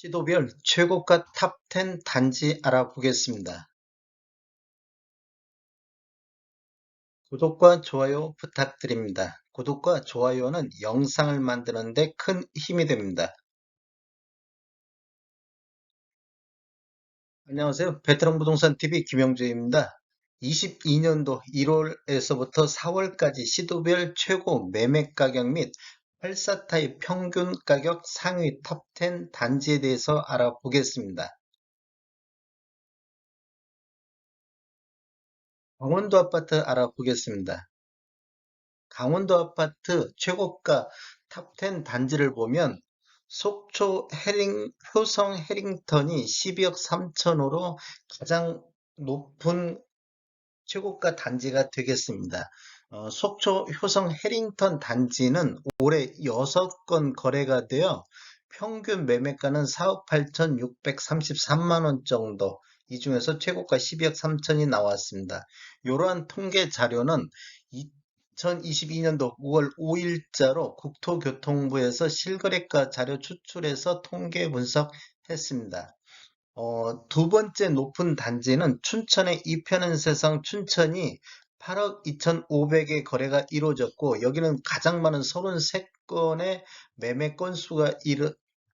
시도별 최고가 탑10 단지 알아보겠습니다. 구독과 좋아요 부탁드립니다. 구독과 좋아요는 영상을 만드는 데 큰 힘이 됩니다. 안녕하세요. 베테랑 부동산 TV 김영주입니다. 22년도 1월에서부터 4월까지 시도별 최고 매매 가격 및 84 타입 평균 가격 상위 탑10 단지에 대해서 알아보겠습니다. 강원도 아파트 알아보겠습니다. 강원도 아파트 최고가 탑10 단지를 보면 속초 효성 해링턴이 12억 3천호로 가장 높은 최고가 단지가 되겠습니다. 속초 효성 해링턴 단지는 올해 6건 거래가 되어 평균 매매가는 4억 8,633만 원 정도, 이 중에서 최고가 12억 3천이 나왔습니다. 이러한 통계 자료는 2022년도 5월 5일자로 국토교통부에서 실거래가 자료 추출해서 통계 분석했습니다. 두 번째 높은 단지는 춘천의 이편한 세상 춘천이 8억 2,500의 거래가 이루어졌고, 여기는 가장 많은 33건의 매매 건수가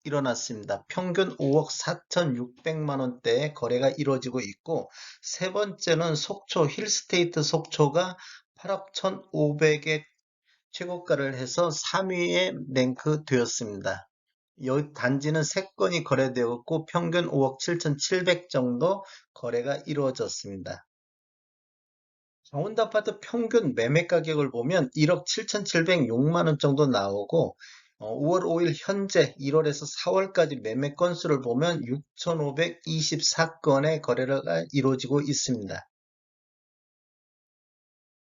일어났습니다. 평균 5억 4,600만 원대의 거래가 이루어지고 있고, 세 번째는 속초 힐스테이트 속초가 8억 1,500의 최고가를 해서 3위에 랭크되었습니다. 이 단지는 3건이 거래되었고 평균 5억 7,700 정도 거래가 이루어졌습니다. 강원도 아파트 평균 매매 가격을 보면 1억 7,706만 원 정도 나오고, 5월 5일 현재 1월에서 4월까지 매매 건수를 보면 6,524건의 거래가 이루어지고 있습니다.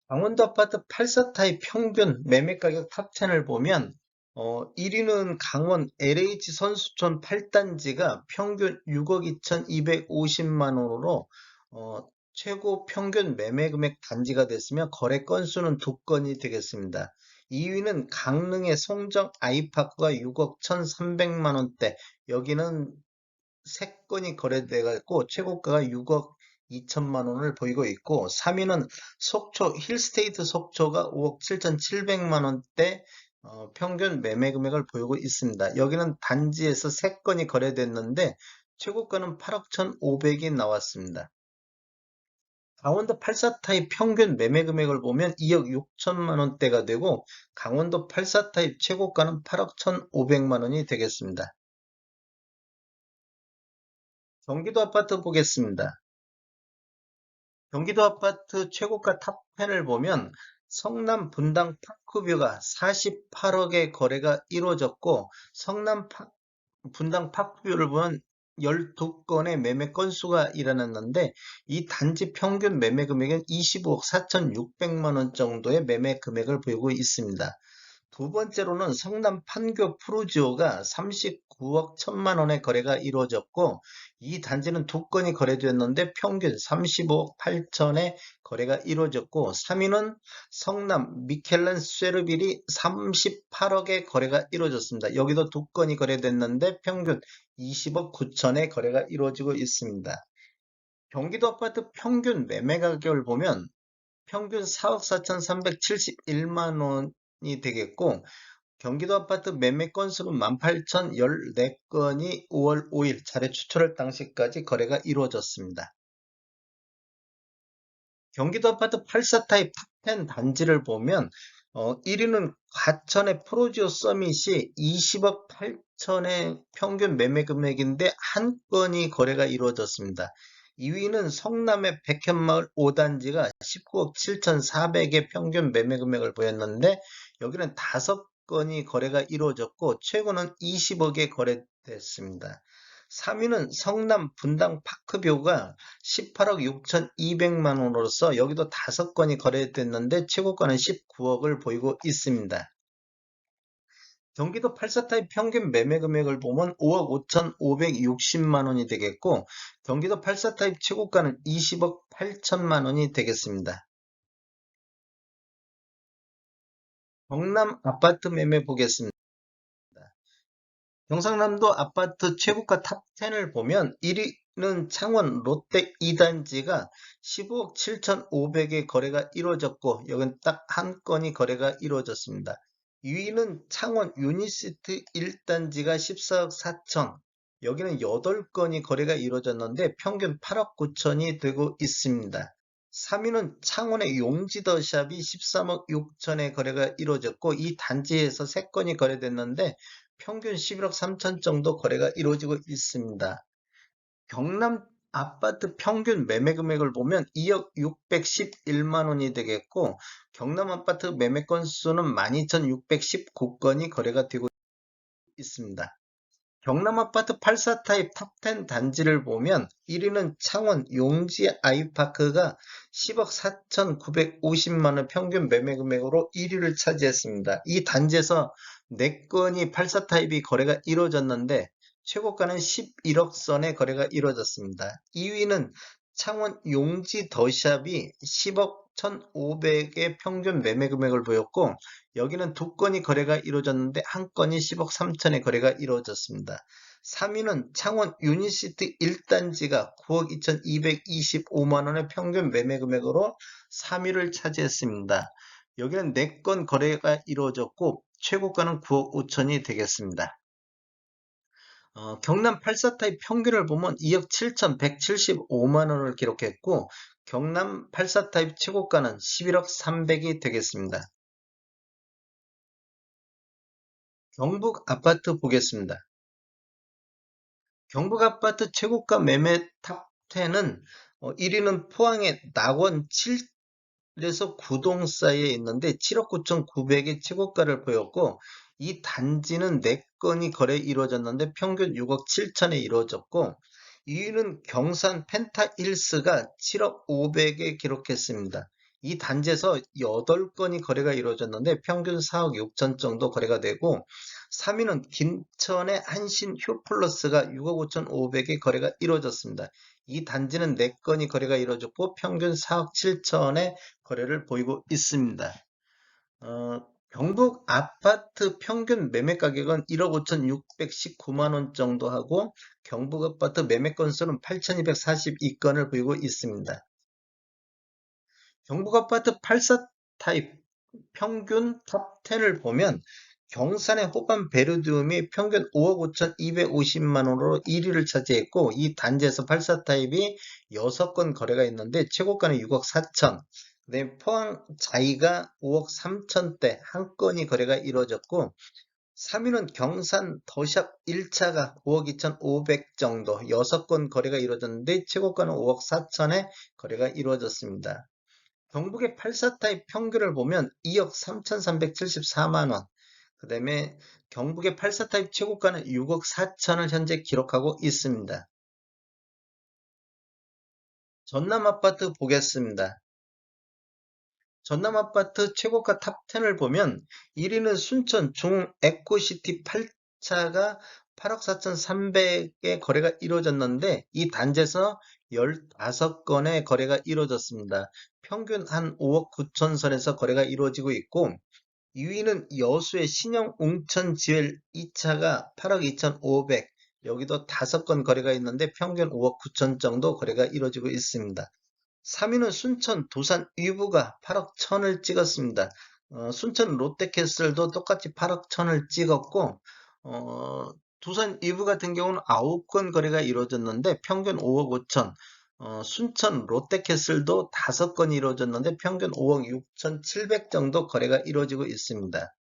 강원도 아파트 84 타입 평균 매매 가격 탑10을 보면 1위는 강원 LH 선수촌 8단지가 평균 6억 2,250만 원으로 최고 평균 매매 금액 단지가 됐으며 거래 건수는 2건이 되겠습니다. 2위는 강릉의 송정 아이파크가 6억 1,300만 원대, 여기는 3건이 거래돼갖고 최고가가 6억 2천만 원을 보이고 있고, 3위는 속초 힐스테이트 속초가 5억 7,700만 원대 평균 매매 금액을 보이고 있습니다. 여기는 단지에서 3건이 거래됐는데 최고가는 8억 1,500이 나왔습니다. 강원도 84 타입 평균 매매 금액을 보면 2억 6천만 원대가 되고, 강원도 84 타입 최고가는 8억 1,500만 원이 되겠습니다. 경기도 아파트 보겠습니다. 경기도 아파트 최고가 탑10을 보면 성남 분당 파크뷰가 48억의 거래가 이루어졌고, 분당 파크뷰를 보면 12건의 매매 건수가 일어났는데, 이 단지 평균 매매 금액은 25억 4,600만 원 정도의 매매 금액을 보이고 있습니다. 두 번째로는 성남 판교 프루지오가 39억 1천만 원의 거래가 이루어졌고, 이 단지는 2건이 거래됐는데 평균 35억 8천의 거래가 이루어졌고, 3위는 성남 미켈란 쉐르빌이 38억의 거래가 이루어졌습니다. 여기도 2건이 거래됐는데 평균 20억 9천의 거래가 이루어지고 있습니다. 경기도 아파트 평균 매매 가격을 보면 평균 4억 4,371만 원이 되겠고, 경기도 아파트 매매 건수는 18,014건이 5월 5일 자료 추출할 당시까지 거래가 이루어졌습니다. 경기도 아파트 84 타입 탑10 단지를 보면 1위는 과천의 프로지오 서밋이 20억 8천의 평균 매매 금액인데 한 건이 거래가 이루어졌습니다. 2위는 성남의 백현마을 5단지가 19억 7,400의 평균 매매 금액을 보였는데, 여기는 5건이 거래가 이루어졌고 최고는 20억에 거래됐습니다. 3위는 성남 분당 파크뷰가 18억 6,200만 원으로서 여기도 5건이 거래됐는데 최고가는 19억을 보이고 있습니다. 경기도 84 타입 평균 매매 금액을 보면 5억 5,560만 원이 되겠고, 경기도 84 타입 최고가는 20억 8천만 원이 되겠습니다. 경남 아파트 매매 보겠습니다. 경상남도 아파트 최고가 탑10을 보면 1위는 창원 롯데 2단지가 15억 7,500의 거래가 이루어졌고 여긴 딱 한 건이 거래가 이루어졌습니다. 2위는 창원 유니시티 1단지가 14억 4천, 여기는 8건이 거래가 이루어졌는데 평균 8억 9천이 되고 있습니다. 3위는 창원의 용지더샵이 13억 6천의 거래가 이루어졌고 이 단지에서 3건이 거래됐는데 평균 11억 3천 정도 거래가 이루어지고 있습니다. 경남 아파트 평균 매매 금액을 보면 2억 611만 원이 되겠고 경남 아파트 매매 건수는 12,619건이 거래가 되고 있습니다. 경남 아파트 84 타입 탑10 단지를 보면 1위는 창원 용지 아이파크가 10억 4,950만 원 평균 매매 금액으로 1위를 차지했습니다. 이 단지에서 4건이 84 타입이 거래가 이루어졌는데 최고가는 11억 선의 거래가 이루어졌습니다. 2위는 창원 용지 더샵이 10억 1,500의 평균 매매 금액을 보였고 여기는 2건이 거래가 이루어졌는데 한 건이 10억 3천의 거래가 이루어졌습니다. 3위는 창원 유니시티 1단지가 9억 2,225만 원의 평균 매매 금액으로 3위를 차지했습니다. 여기는 4건 거래가 이루어졌고 최고가는 9억 5천이 되겠습니다. 경남 84 타입 평균을 보면 2억 7,175만 원을 기록했고 경남 84 타입 최고가는 11억 300이 되겠습니다. 경북 아파트 보겠습니다. 경북 아파트 최고가 매매 탑10은 1위는 포항의 낙원 7에서 9동 사이에 있는데 7억 9,900의 최고가를 보였고 이 단지는 4건이 거래 이루어졌는데 평균 6억 7천에 이루어졌고 2위는 경산 펜타일스가 7억 500에 기록했습니다. 이 단지에서 8건이 거래가 이루어졌는데 평균 4억 6천 정도 거래가 되고 3위는 김천의 한신 휴플러스가 6억 5,500에 거래가 이루어졌습니다. 이 단지는 4건이 거래가 이루어졌고 평균 4억 7천의 거래를 보이고 있습니다. 경북 아파트 평균 매매 가격은 1억 5,619만 원 정도 하고 경북 아파트 매매 건수는 8,242건을 보이고 있습니다. 경북 아파트 84 타입 평균 탑10을 보면 경산의 호반 베르디움이 평균 5억 5,250만 원으로 1위를 차지했고 이 단지에서 84 타입이 6건 거래가 있는데 최고가는 6억 4천, 그다음에 포항 자이가 5억 3천대 한 건이 거래가 이루어졌고 3위는 경산 더샵 1차가 5억 2,500 정도 6건 거래가 이루어졌는데 최고가는 5억 4천에 거래가 이루어졌습니다. 경북의 84 타입 평균을 보면 2억 3,374만 원, 그 다음에 경북의 84 타입 최고가는 6억 4천을 현재 기록하고 있습니다. 전남 아파트 보겠습니다. 전남 아파트 최고가 탑10을 보면 1위는 순천 중 에코시티 8차가 8억 4,300의 거래가 이루어졌는데 이 단지에서 15건의 거래가 이루어졌습니다. 평균 한 5억 9천 선에서 거래가 이루어지고 있고 2위는 여수의 신형 웅천 지웰 2차가 8억 2,500, 여기도 5건 거래가 있는데 평균 5억 9천 정도 거래가 이루어지고 있습니다. 3위는 순천 도산 위브가 8억 1천을 찍었습니다. 순천 롯데캐슬도 똑같이 8억 1천을 찍었고 두산 위브 같은 경우는 9건 거래가 이루어졌는데 평균 5억 5천, 순천 롯데캐슬도 5건이 이루어졌는데 평균 5억 6천 7백 정도 거래가 이루어지고 있습니다.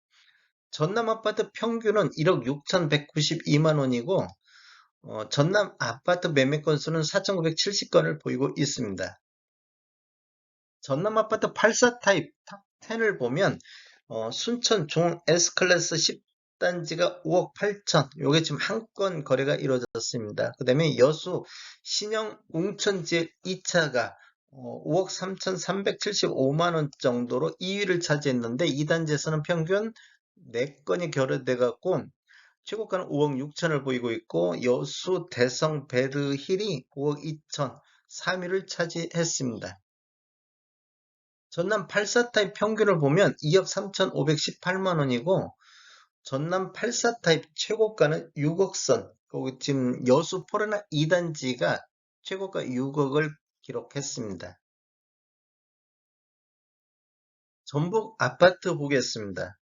전남 아파트 평균은 1억 6,192만 원이고 전남 아파트 매매 건수는 4,970건을 보이고 있습니다. 전남 아파트 84 타입 탑10을 보면 순천 종 S클래스 10단지가 5억 8천, 요게 지금 한 건 거래가 이루어졌습니다. 그 다음에 여수 신형 웅천지역 2차가 5억 3,375만 원 정도로 2위를 차지했는데 이 단지에서는 평균 4건이 거래돼 갖고 최고가는 5억 6천을 보이고 있고 여수 대성 베르힐이 5억 2천 3위를 차지했습니다. 전남 84타입 평균을 보면 2억 3,518만 원이고 전남 84 타입 최고가는 6억 선. 그리고 지금 여수 포레나 2단지가 최고가 6억을 기록했습니다. 전북 아파트 보겠습니다.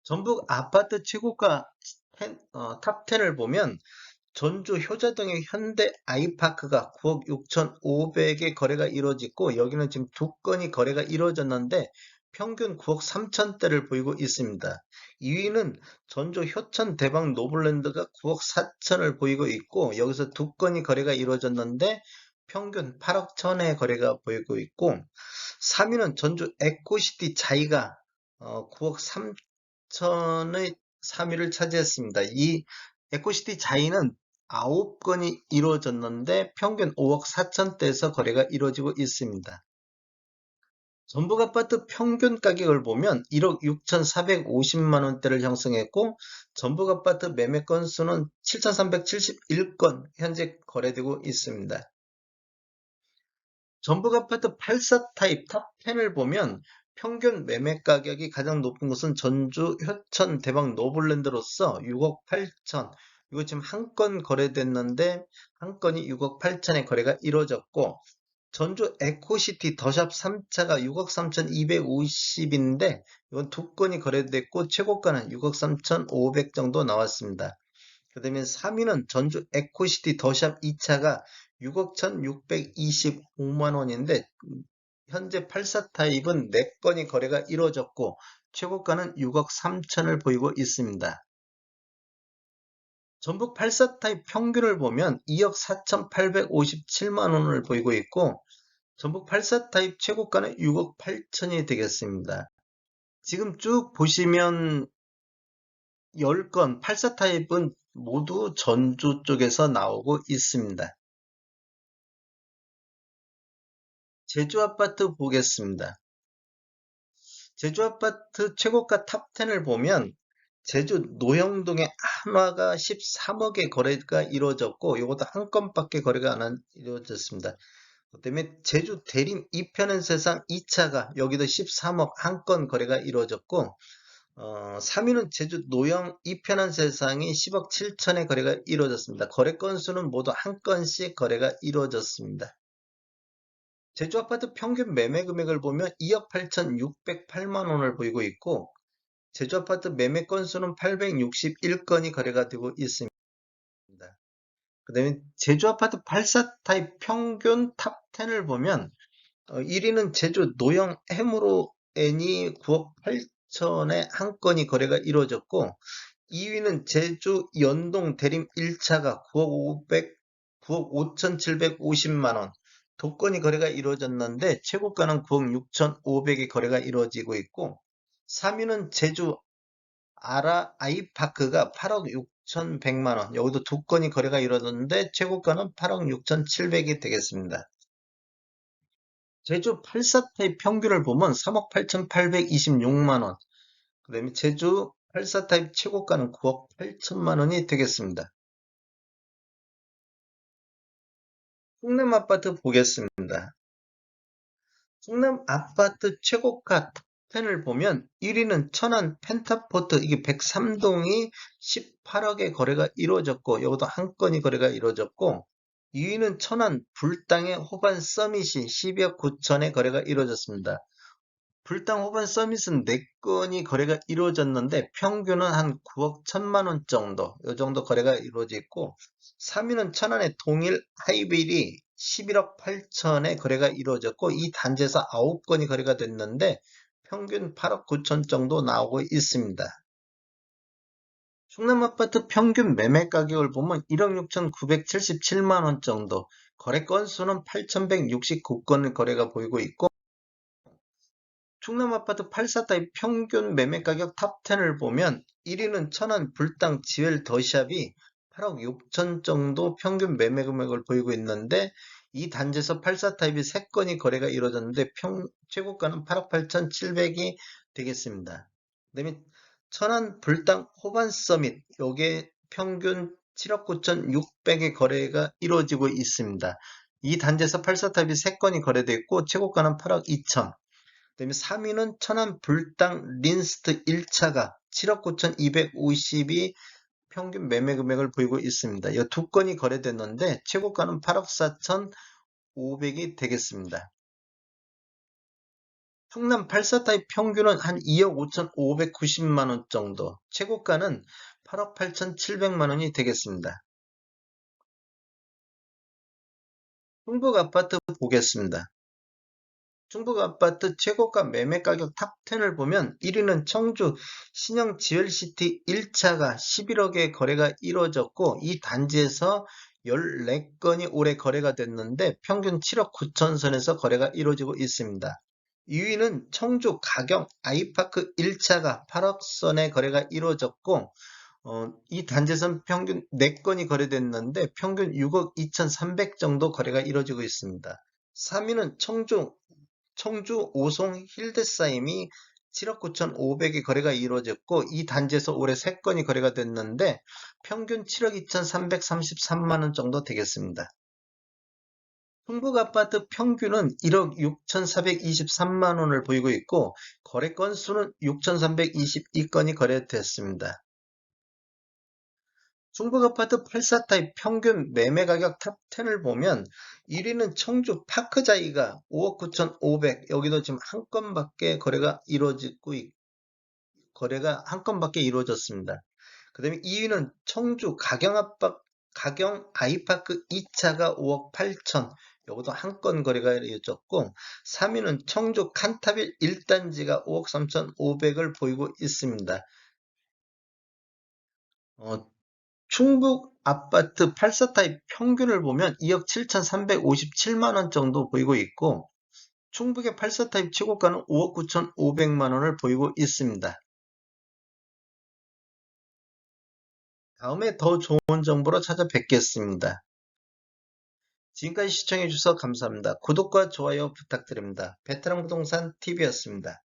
전북 아파트 최고가 탑 10을 보면 전주 효자동의 현대 아이파크가 9억 6,500에 거래가 이루어졌고 여기는 지금 두 건이 거래가 이루어졌는데 평균 9억 3천대를 보이고 있습니다. 2위는 전주 효천 대박 노블랜드가 9억 4천을 보이고 있고 여기서 두 건이 거래가 이루어졌는데 평균 8억 1천의 거래가 보이고 있고 3위는 전주 에코시티 자이가 9억 3천의 3위를 차지했습니다. 이 에코시티 자이는 9건이 이루어졌는데 평균 5억 4천대에서 거래가 이루어지고 있습니다. 전북 아파트 평균 가격을 보면 1억 6,450만 원대를 형성했고 전북 아파트 매매 건수는 7,371건 현재 거래되고 있습니다. 전북 아파트 84 타입 탑 10을 보면 평균 매매 가격이 가장 높은 곳은 전주 효천 대박 노블랜드로서 6억 8천. 이거 지금 한 건 거래됐는데 한 건이 6억 8천에 거래가 이루어졌고 전주 에코시티 더샵 3차가 6억 3,250인데 이건 두 건이 거래됐고 최고가는 6억 3,500 정도 나왔습니다. 그 다음에 3위는 전주 에코시티 더샵 2차가 6억 1,625만 원인데 현재 84 타입은 4건이 거래가 이루어졌고 최고가는 6억 3천을 보이고 있습니다. 전북 84 타입 평균을 보면 2억 4,857만 원을 보이고 있고 전북 84 타입 최고가는 6억 8천이 되겠습니다. 지금 쭉 보시면 10건 84 타입은 모두 전주 쪽에서 나오고 있습니다. 제주 아파트 보겠습니다. 제주 아파트 최고가 탑 10을 보면 제주 노영동의 한화가 13억에 거래가 이루어졌고 이것도 한 건밖에 거래가 안 이루어졌습니다. 그다음에 제주 대림 이편한 세상 2차가 여기도 13억 한 건 거래가 이루어졌고 3위는 제주 노영 이편한 세상이 10억 7천에 거래가 이루어졌습니다. 거래 건수는 모두 한 건씩 거래가 이루어졌습니다. 제주 아파트 평균 매매 금액을 보면 2억 8,608만 원을 보이고 있고 제주 아파트 매매 건수는 861건이 거래가 되고 있습니다. 그 다음에 제주 아파트 84 타입 평균 탑 10을 보면 1위는 제주 노영 해무로 N이 9억 8천에 한 건이 거래가 이루어졌고 2위는 제주 연동 대림 1차가 9억 5,750만 원 도건이 거래가 이루어졌는데 최고가는 9억 6,500이 거래가 이루어지고 있고 3위는 제주 아라 아이파크가 8억 6,100만 원 여기도 두 건이 거래가 이루어졌는데 최고가는 8억 6,700이 되겠습니다. 제주 84 타입 평균을 보면 3억 8,826만 원 그 다음에 제주 84 타입 최고가는 9억 8천만 원이 되겠습니다. 충남 아파트 보겠습니다. 충남 아파트 최고가 탑10을 보면 1위는 천안 펜타포트 이게 103동이 18억에 거래가 이루어졌고 이것도 한 건이 거래가 이루어졌고 2위는 천안 불당의 호반 서밋이 12억 9천에 거래가 이루어졌습니다. 불당 호반 서밋은 4건이 거래가 이루어졌는데 평균은 한 9억 1천만 원 정도 이 정도 거래가 이루어졌고 3위는 천안의 동일 하이빌이 11억 8천에 거래가 이루어졌고 이 단지에서 9건이 거래가 됐는데 평균 8억 9천 정도 나오고 있습니다. 충남 아파트 평균 매매 가격을 보면 1억 6,977만 원 정도 거래 건수는 8,169건의 거래가 보이고 있고 충남 아파트 84 타입 평균 매매 가격 탑 10을 보면 1위는 천안 불당 지웰 더샵이 8억 6천 정도 평균 매매 금액을 보이고 있는데 이 단지에서 84 타입이 3건이 거래가 이루어졌는데 최고가는 8억 8,700이 되겠습니다. 그다음에 천안 불당 호반 서밋 요게 평균 7억 9,600의 거래가 이루어지고 있습니다. 이 단지에서 84 타입이 3건이 거래되어 있고 최고가는 8억 2천 그다음에 3위는 천안 불당 린스트 1차가 7억 9,250이 평균 매매 금액을 보이고 있습니다. 이 두 건이 거래됐는데 최고가는 8억 4,500이 되겠습니다. 충남 84 타입 평균은 한 2억 5,590만 원 정도, 최고가는 8억 8,700만 원이 되겠습니다. 충북 아파트 보겠습니다. 충북 아파트 최고가 매매 가격 탑10을 보면 1위는 청주 신형 지웰시티 1차가 11억에 거래가 이루어졌고, 이 단지에서 14건이 올해 거래가 됐는데 평균 7억 9천 선에서 거래가 이루어지고 있습니다. 2위는 청주 가경 아이파크 1차가 8억 선에 거래가 이루어졌고, 이 단지에서는 평균 4건이 거래됐는데 평균 6억 2,300 정도 거래가 이루어지고 있습니다. 3위는 청주 오송 힐드사임이 7억 9,500의 거래가 이루어졌고, 이 단지에서 올해 3건이 거래가 됐는데 평균 7억 2,333만 원 정도 되겠습니다. 충북 아파트 평균은 1억 6,423만 원을 보이고 있고, 거래 건수는 6,322건이 거래됐습니다. 충북 아파트 84 타입 평균 매매 가격 탑10을 보면 1위는 청주 파크자이가 5억 9,500, 여기도 지금 한 건밖에 거래가 한 건밖에 이루어졌습니다. 그 다음에 2위는 청주 가경 아이파크 2차가 5억 8천, 여기도 한 건 거래가 이루어졌고, 3위는 청주 칸타빌 1단지가 5억 3,500을 보이고 있습니다. 충북 아파트 84 타입 평균을 보면 2억 7,357만 원 정도 보이고 있고, 충북의 84 타입 최고가는 5억 9,500만 원을 보이고 있습니다. 다음에 더 좋은 정보로 찾아뵙겠습니다. 지금까지 시청해주셔서 감사합니다. 구독과 좋아요 부탁드립니다. 베테랑 부동산 TV였습니다.